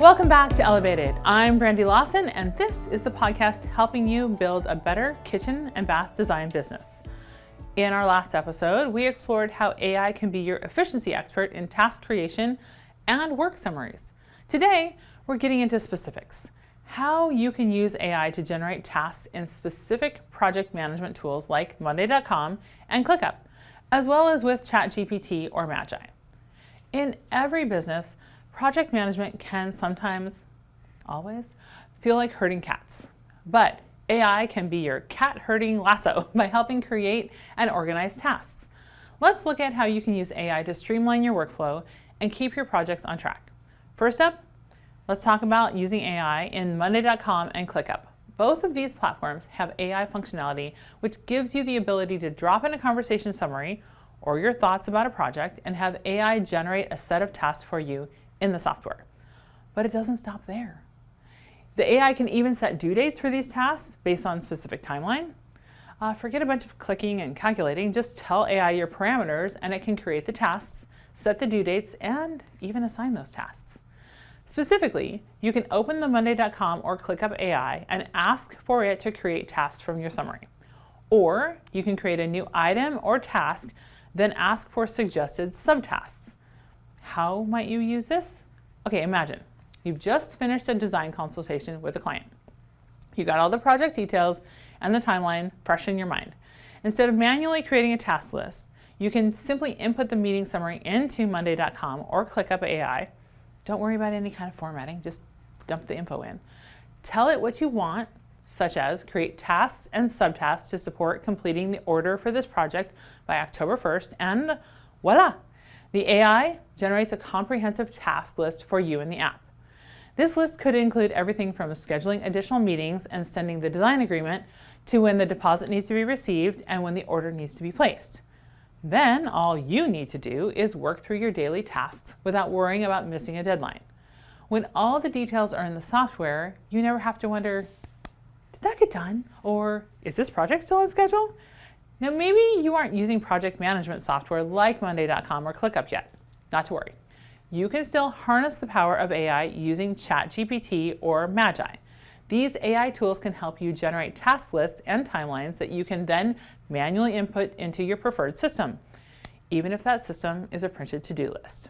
Welcome back to Elevated. I'm Brandy Lawson, and this is the podcast helping you build a better kitchen and bath design business. In our last episode, we explored how AI can be your efficiency expert in task creation and work summaries. Today, we're getting into specifics. How you can use AI to generate tasks in specific project management tools like Monday.com and ClickUp, as well as with ChatGPT or Magi. In every business, project management can sometimes, always, feel like herding cats. But AI can be your cat-herding lasso by helping create and organize tasks. Let's look at how you can use AI to streamline your workflow and keep your projects on track. First up, let's talk about using AI in Monday.com and ClickUp. Both of these platforms have AI functionality, which gives you the ability to drop in a conversation summary or your thoughts about a project and have AI generate a set of tasks for you in the software. But it doesn't stop there. The AI can even set due dates for these tasks based on specific timeline. Forget a bunch of clicking and calculating. Just tell AI your parameters and it can create the tasks, set the due dates, and even assign those tasks. Specifically, you can open the Monday.com or ClickUp AI and ask for it to create tasks from your summary. Or you can create a new item or task, then ask for suggested subtasks. How might you use this? Okay, imagine you've just finished a design consultation with a client. You got all the project details and the timeline fresh in your mind. Instead of manually creating a task list, you can simply input the meeting summary into Monday.com or ClickUp AI. Don't worry about any kind of formatting, just dump the info in. Tell it what you want, such as create tasks and subtasks to support completing the order for this project by October 1st, and voila! The AI generates a comprehensive task list for you in the app. This list could include everything from scheduling additional meetings and sending the design agreement to when the deposit needs to be received and when the order needs to be placed. Then all you need to do is work through your daily tasks without worrying about missing a deadline. When all the details are in the software, you never have to wonder, did that get done? Or is this project still on schedule? Now, maybe you aren't using project management software like Monday.com or ClickUp yet. Not to worry. You can still harness the power of AI using ChatGPT or Magi. These AI tools can help you generate task lists and timelines that you can then manually input into your preferred system, even if that system is a printed to-do list.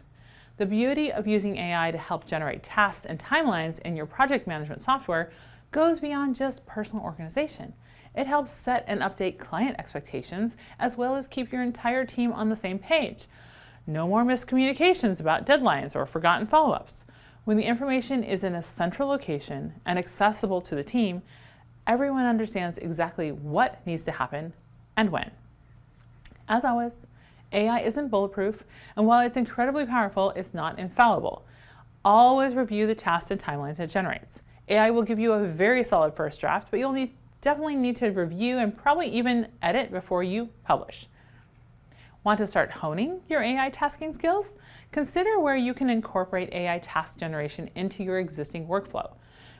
The beauty of using AI to help generate tasks and timelines in your project management software goes beyond just personal organization. It helps set and update client expectations, as well as keep your entire team on the same page. No more miscommunications about deadlines or forgotten follow-ups. When the information is in a central location and accessible to the team, everyone understands exactly what needs to happen and when. As always, AI isn't bulletproof, and while it's incredibly powerful, it's not infallible. Always review the tasks and timelines it generates. AI will give you a very solid first draft, but you'll definitely need to review and probably even edit before you publish. Want to start honing your AI tasking skills? Consider where you can incorporate AI task generation into your existing workflow.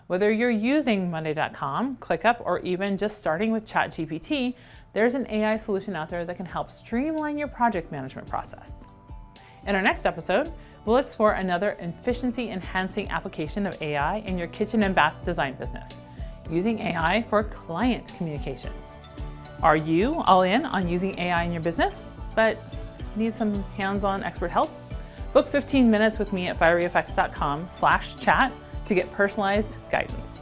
Whether you're using Monday.com, ClickUp, or even just starting with ChatGPT, there's an AI solution out there that can help streamline your project management process. In our next episode, we'll explore another efficiency-enhancing application of AI in your kitchen and bath design business, using AI for client communications. Are you all in on using AI in your business, but need some hands-on expert help? Book 15 minutes with me at fieryeffects.com/chat to get personalized guidance.